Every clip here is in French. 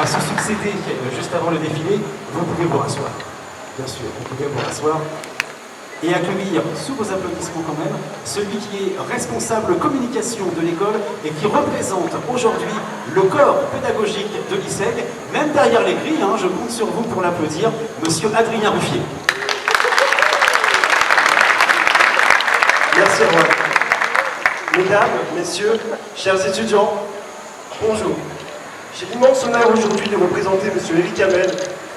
se succéder juste avant le défilé, vous pouvez vous rasseoir. Bien sûr, vous pouvez vous rasseoir. Et accueillir, sous vos applaudissements quand même, celui qui est responsable communication de l'école et qui représente aujourd'hui le corps pédagogique de l'ISEG, même derrière les grilles, je compte sur vous pour l'applaudir, monsieur Adrien Ruffier. Merci Roy. Mesdames, messieurs, chers étudiants, bonjour. J'ai l'immense honneur aujourd'hui de représenter monsieur Eric Hamel,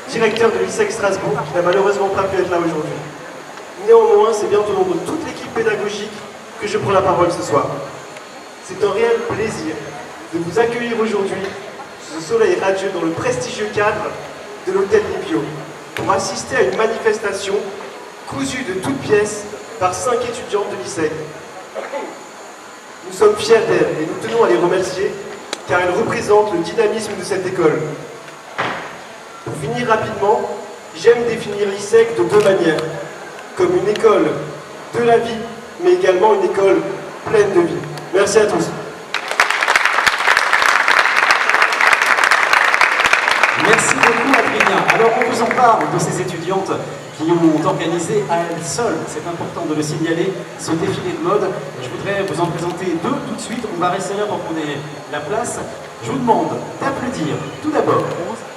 directeur de l'ISEG Strasbourg, qui n'a malheureusement pas pu être là aujourd'hui. Néanmoins, c'est bien au nom de toute l'équipe pédagogique que je prends la parole ce soir. C'est un réel plaisir de vous accueillir aujourd'hui sous ce soleil radieux dans le prestigieux cadre de l'hôtel Lipio pour assister à une manifestation cousue de toutes pièces par 5 étudiantes de l'ISEG. Nous sommes fiers d'elles et nous tenons à les remercier car elles représentent le dynamisme de cette école. Pour finir rapidement, j'aime définir l'ISEG de deux manières. Comme une école de la vie, mais également une école pleine de vie. Merci à tous. Merci beaucoup Adrien. Alors on vous en parle de ces étudiantes qui ont organisé à elles seules, c'est important de le signaler, ce défilé de mode. Je voudrais vous en présenter deux tout de suite, on va rester là pour qu'on ait la place. Je vous demande d'applaudir tout d'abord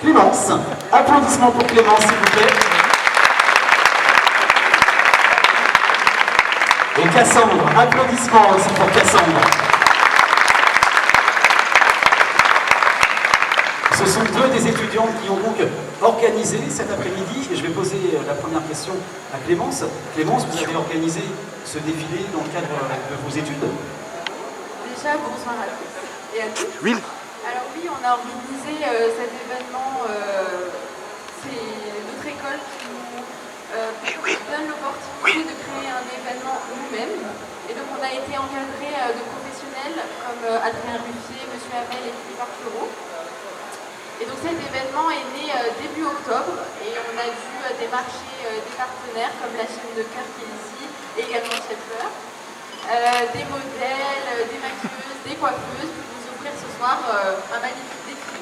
Clémence. Applaudissements pour Clémence s'il vous plaît. Et Cassandre, applaudissements aussi pour Cassandre. Ce sont deux des étudiantes qui ont donc organisé cet après-midi, et je vais poser la première question à Clémence. Clémence, vous avez organisé ce défilé dans le cadre de vos études? Déjà, bonsoir à tous et à toutes. Oui. Alors oui, on a organisé cet événement, c'est notre école qui nous donne l'opportunité de créer un événement nous-mêmes. Et donc on a été encadré de professionnels comme Adrien Ruffier, M. Hamel et Philippe Arquereau. Et donc cet événement est né début octobre et on a dû démarcher des partenaires comme la chaîne de cœur qui est ici, et également Schaeffer, des modèles, des maquilleuses, des coiffeuses pour vous offrir ce soir un magnifique défilé.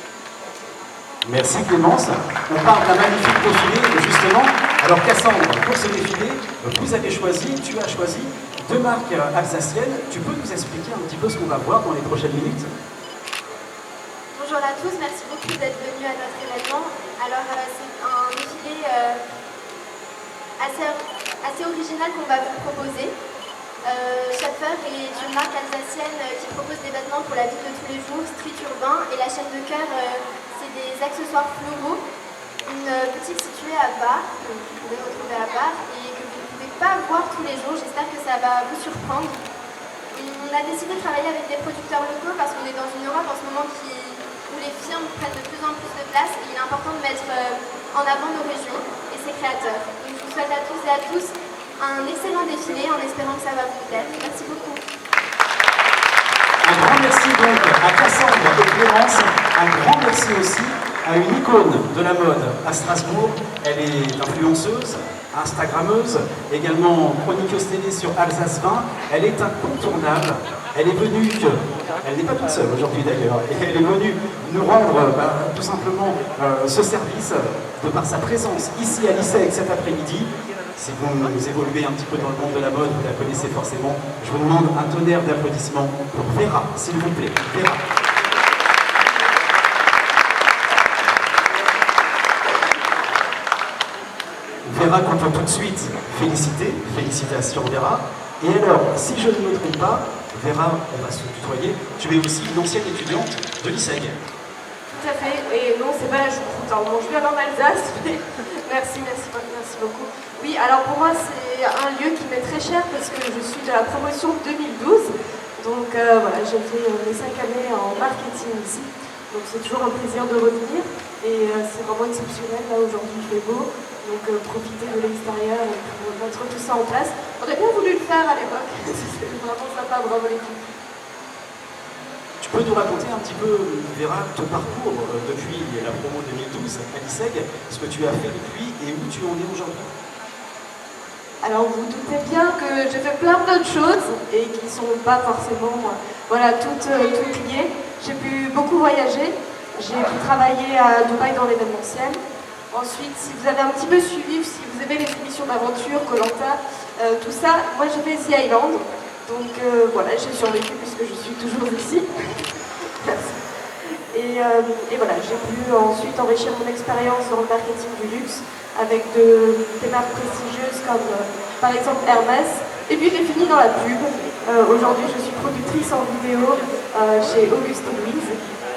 Merci Clémence. On parle d'un magnifique défilé, justement. Alors Cassandre, pour ce défilé, vous avez choisi, tu as choisi deux marques alsaciennes. Tu peux nous expliquer un petit peu ce qu'on va voir dans les prochaines minutes? Bonjour à tous, merci beaucoup d'être venus à notre événement. Alors c'est un défilé assez original qu'on va vous proposer. Schaeffer est une marque alsacienne qui propose des vêtements pour la vie de tous les jours, street urbain, et la chaîne de cœur, c'est des accessoires floraux. Une boutique située à Bar, que vous pouvez retrouver à Bar, et que vous ne pouvez pas voir tous les jours. J'espère que ça va vous surprendre. On a décidé de travailler avec des producteurs locaux parce qu'on est dans une Europe en ce moment où les firmes prennent de plus en plus de place, et il est important de mettre en avant nos régions et ses créateurs. Donc je vous souhaite à tous et à tous un excellent défilé en espérant que ça va vous plaire. Merci beaucoup. Un grand merci donc à Cassandre et Clémence. Un grand merci aussi à une icône de la mode à Strasbourg. Elle est influenceuse, instagrammeuse, également chroniqueuse télé sur Alsace 20. Elle est incontournable. Elle est venue, elle n'est pas toute seule aujourd'hui d'ailleurs, et elle est venue nous rendre tout simplement ce service de par sa présence ici à l'ISEG cet après-midi. Si vous évoluez un petit peu dans le monde de la mode, vous la connaissez forcément. Je vous demande un tonnerre d'applaudissements pour Vera, s'il vous plaît. Vera. Vera qu'on peut tout de suite féliciter. Félicitations Vera. Et alors, si je ne me trompe pas, Vera, on va se tutoyer, tu es aussi une ancienne étudiante de l'ISEG. Tout à fait, et non, c'est pas la choucroute. Bon, je viens en Alsace, mais merci beaucoup. Oui, alors pour moi, c'est un lieu qui m'est très cher parce que je suis de la promotion 2012. Donc voilà, j'ai fait mes 5 années en marketing ici. Donc c'est toujours un plaisir de revenir. Et c'est vraiment exceptionnel. Là, aujourd'hui, il fait beau. Donc profiter de l'extérieur pour mettre tout ça en place. On aurait bien voulu le faire à l'époque. C'est vraiment sympa, bravo l'équipe. Tu peux nous raconter un petit peu, Vera, ton parcours depuis la promo 2012 à l'ISEG, ce que tu as fait depuis et où tu en es aujourd'hui? Alors vous doutez bien que j'ai fait plein d'autres choses et qui ne sont pas forcément toutes liées. J'ai pu beaucoup voyager. j'ai pu travailler à Dubaï dans l'événementiel. Ensuite, si vous avez un petit peu suivi, si vous aimez les émissions d'aventure, Koh Lanta, tout ça, moi j'ai fait The Island. Donc voilà, j'ai survécu puisque je suis toujours ici. Merci. Et voilà, j'ai pu ensuite enrichir mon expérience dans le marketing du luxe avec des marques prestigieuses comme par exemple Hermès. Et puis j'ai fini dans la pub. Aujourd'hui, je suis productrice en vidéo chez Auguste Louise.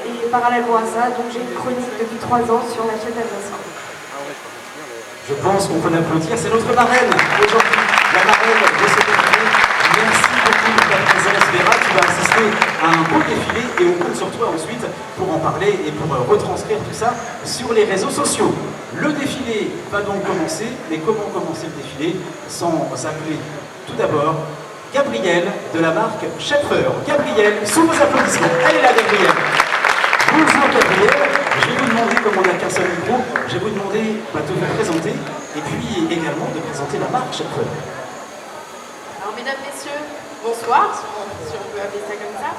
Et parallèlement à ça, donc j'ai une chronique depuis 3 ans sur la chaîne Alsacien. Je pense qu'on peut l'applaudir. C'est notre marraine aujourd'hui, la marraine de ce défilé. Merci beaucoup de ta présence, Vera. Tu vas assister à un beau défilé et on compte sur toi ensuite pour en parler et pour retranscrire tout ça sur les réseaux sociaux. Le défilé va donc commencer, mais comment commencer le défilé sans appeler tout d'abord Gabrielle de la marque Scheffer. Gabrielle, sous vos applaudissements. Elle est là, Gabrielle. Bonjour Gabrielle. Je vais vous demander, comme on n'a qu'un seul micro, je vais vous demander de vous présenter et puis également de présenter la marque Scheffer. Alors mesdames, messieurs, bonsoir, si on peut appeler ça comme ça.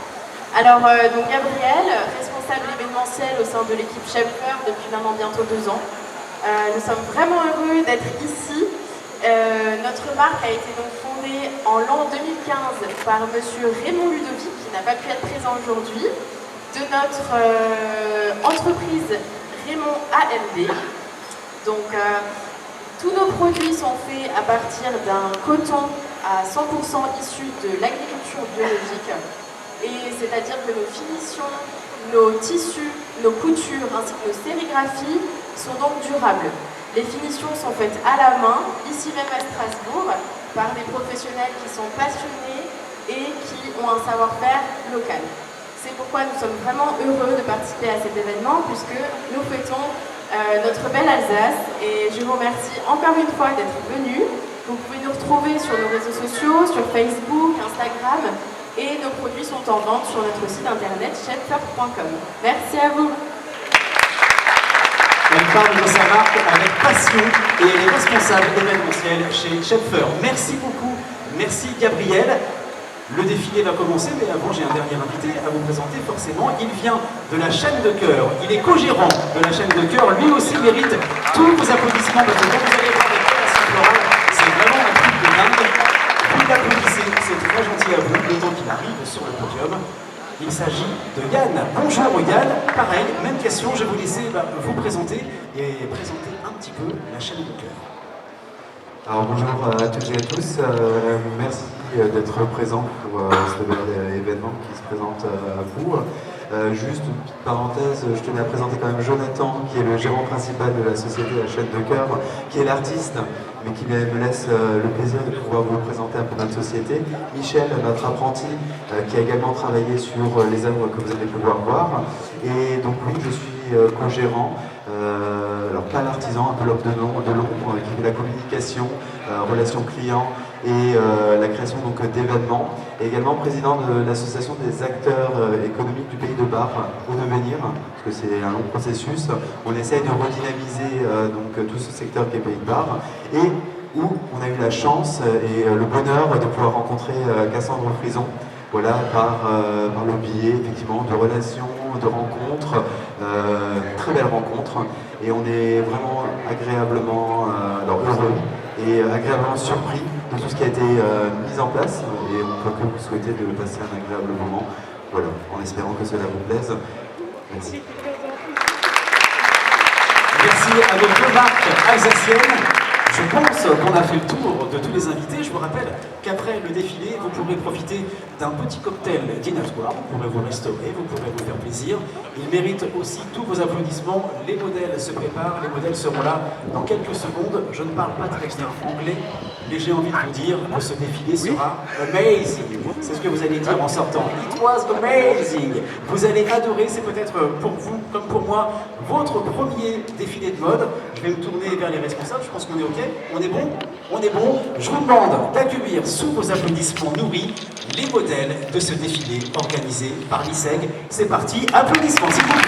Alors donc Gabrielle, responsable événementiel au sein de l'équipe Scheffer depuis maintenant bientôt 2 ans. Nous sommes vraiment heureux d'être ici. Notre marque a été donc fondée en l'an 2015 par monsieur Raymond Ludovic, qui n'a pas pu être présent aujourd'hui, de notre entreprise Raymond AMD. Donc tous nos produits sont faits à partir d'un coton à 100% issu de l'agriculture biologique. Et c'est-à-dire que nos finitions, nos tissus, nos coutures ainsi que nos sérigraphies sont donc durables. Les finitions sont faites à la main, ici même à Strasbourg, par des professionnels qui sont passionnés et qui ont un savoir-faire local. C'est pourquoi nous sommes vraiment heureux de participer à cet événement puisque nous fêtons notre belle Alsace et je vous remercie encore une fois d'être venus. Vous pouvez nous retrouver sur nos réseaux sociaux, sur Facebook, Instagram et nos produits sont en vente sur notre site internet scheffer.com. Merci à vous. Elle parle de sa marque avec passion et elle est responsable événementielle chez Scheffer. Merci beaucoup, merci Gabrielle. Le défilé va commencer, mais avant j'ai un dernier invité à vous présenter forcément. Il vient de la chaîne de cœur, il est co-gérant de la chaîne de cœur, lui aussi mérite tous vos applaudissements parce que quand vous allez voir les créations florales, c'est vraiment un truc de dingue. Vous l'applaudissez, c'est très gentil à vous, le temps qu'il arrive sur le podium. Il s'agit de Yann. Bonjour Yann, pareil, même question, je vais vous laisser vous présenter et présenter un petit peu la chaîne de cœur. Alors bonjour à toutes et à tous, merci d'être présent pour ce bel événement qui se présente à vous. Juste une petite parenthèse, je tenais à présenter quand même Jonathan, qui est le gérant principal de la société La Chaîne de Cœur, qui est l'artiste, mais qui me laisse le plaisir de pouvoir vous présenter un peu notre société. Michel, notre apprenti, qui a également travaillé sur les œuvres que vous allez pouvoir voir. Et donc oui, je suis co-gérant. Alors pas l'artisan, un peu l'homme de l'ombre qui fait la communication, relations clients et la création donc d'événements, et également président de l'association des acteurs économiques du Pays de Bar au devenir, parce que c'est un long processus. On essaye de redynamiser donc tout ce secteur qui est Pays de Bar, et où on a eu la chance et le bonheur de pouvoir rencontrer Cassandre Frison. Voilà, par le biais effectivement de relations, de rencontres, très belles rencontres, et on est vraiment agréablement heureux et agréablement surpris de tout ce qui a été mis en place, et on peut que vous souhaiter de passer un agréable moment, voilà, en espérant que cela vous plaise. Merci. Merci à nos deux marques alsaciennes. Je pense qu'on a fait le tour de tous les invités. Je vous rappelle qu'après le défilé, vous pourrez profiter d'un petit cocktail dînatoire. Vous pourrez vous restaurer, vous pourrez vous faire plaisir. Il mérite aussi tous vos applaudissements. Les modèles se préparent, les modèles seront là dans quelques secondes. Je ne parle pas très bien anglais, mais j'ai envie de vous dire que ce défilé sera amazing. C'est ce que vous allez dire en sortant. It was amazing. Vous allez adorer, c'est peut-être pour vous, comme pour moi, votre premier défilé de mode. Je vais me tourner vers les responsables, je pense qu'on est OK. On est bon? On est bon. Je vous demande d'accueillir sous vos applaudissements nourris les modèles de ce défilé organisé par l'ISEG. C'est parti, applaudissements s'il vous plaît.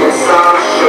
Yes, I'm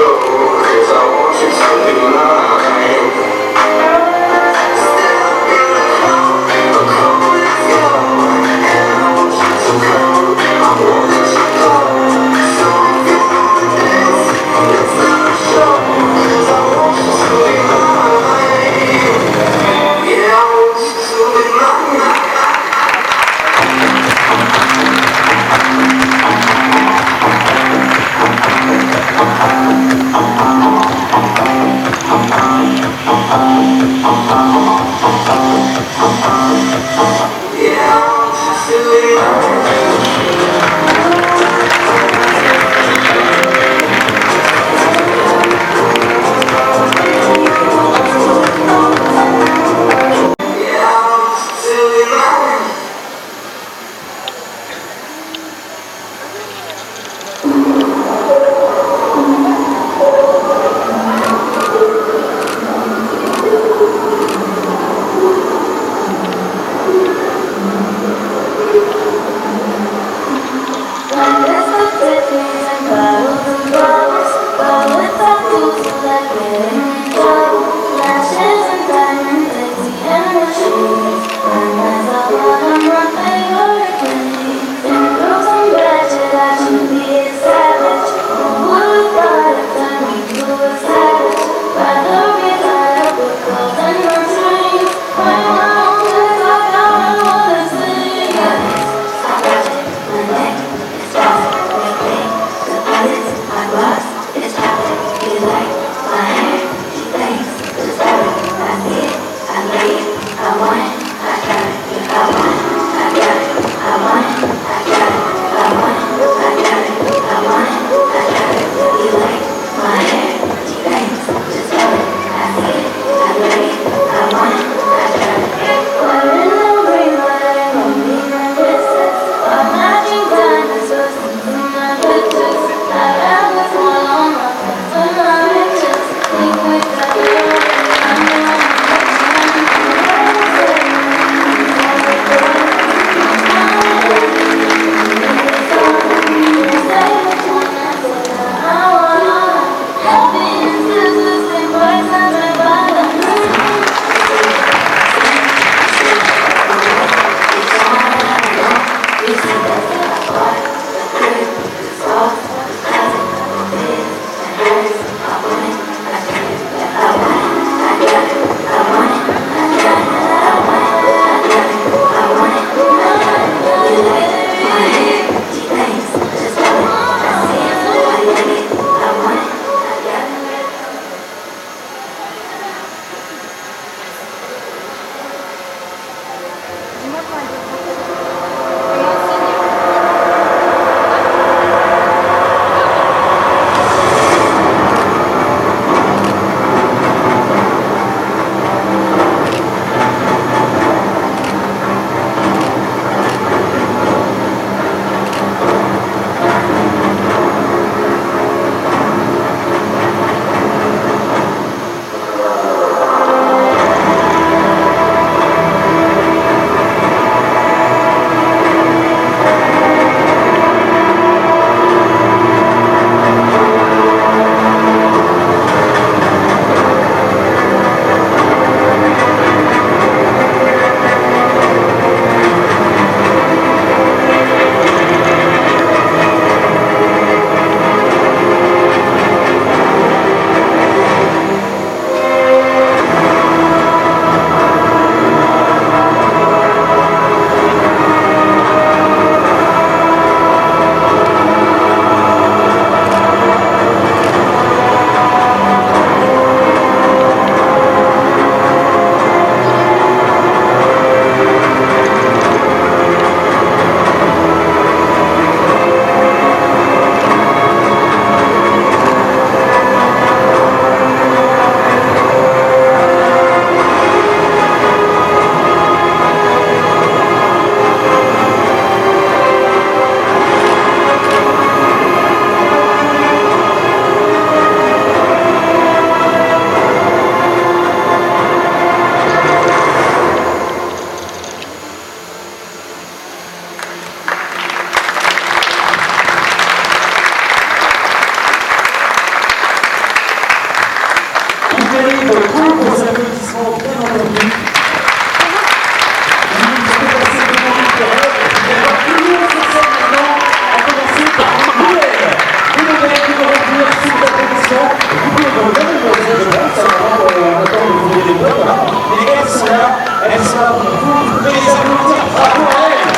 donc bien entendu. À commencer par Noël. Noël qui va revenir sur la production. Vous pouvez vous regarder, je pense, avant de vous donner les blocs. Mais elles sont là pour vous. Vous pouvez les applaudir. Bravo à elles.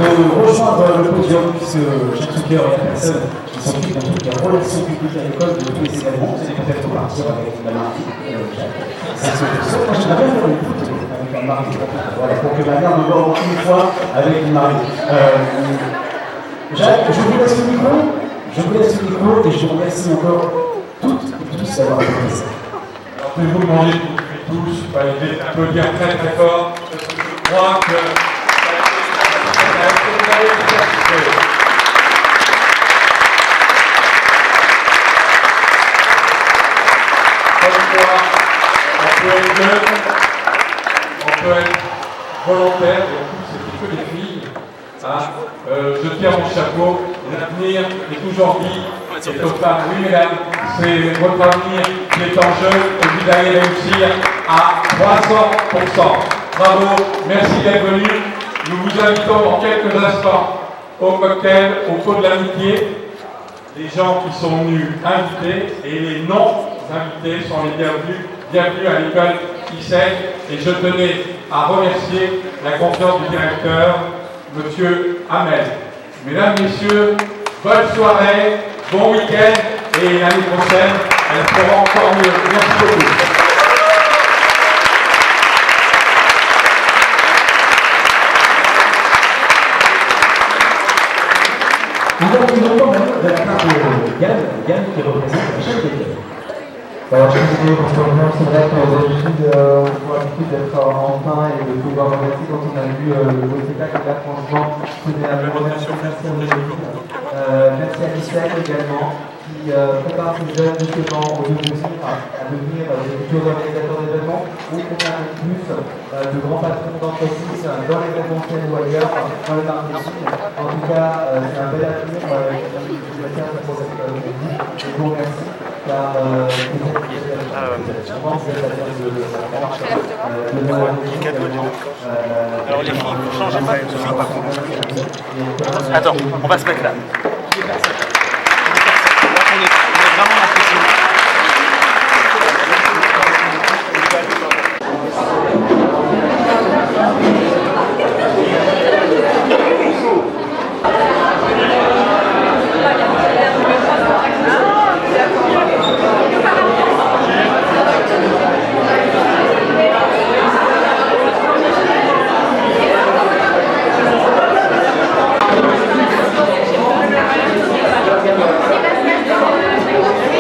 De rejoindre le podium, puisque Jacques Soucler est la personne qui s'occupe de toutes les relations publiques à l'école, de tous les événements. Vous allez peut-être partir avec la marque Jacques. Je vais bien faire une photo avec la marque. Voilà, pour que ma mère me voit une fois avec une marque. Jacques, je vous laisse le micro. Je vous laisse le micro et je vous remercie encore toutes et tous d'avoir été présents. je vais vous demander tous, d'applaudir très très fort, parce que je crois que vous avez été participé. Comme quoi, on peut être jeune, on peut être volontaire, et en plus c'est que des filles. Je tire mon chapeau, l'avenir est toujours dit, c'est aux femmes. Oui mesdames, c'est votre avenir qui est en jeu et vous allez réussir à 300%. Bravo, merci d'être venus. Nous vous invitons dans quelques instants au cocktail, au pot de l'amitié. Les gens qui sont venus invités et les non-invités sont les bienvenus. Bienvenue à l'école ISEC et je tenais à remercier la confiance du directeur, Monsieur Hamel. Mesdames, Messieurs, bonne soirée, bon week-end et l'année prochaine, elle sera encore mieux. Merci beaucoup. Alors, nous avons de la part de Yann qui représente la chaîne d'école. Alors, je disais, bonjour, c'est vrai que d'habitude, on a l'habitude d'être enfin et de pouvoir remercier quand on a vu le beau spectacle. Et là, franchement, je tenais à vous remercier. Merci à vous. Merci à l'ISEC également, qui prépare ces jeunes justement au devenir, à devenir des futurs organisateurs d'événements, ou qu'on a le plus de grands patrons d'entreprise dans l'événementiel ou ailleurs, dans le marketing. En tout cas, c'est un bel avenir. Je tiens à pour cette je vous remercie. Car Alors les filles, vous changez pas. Attends, on va se mettre là.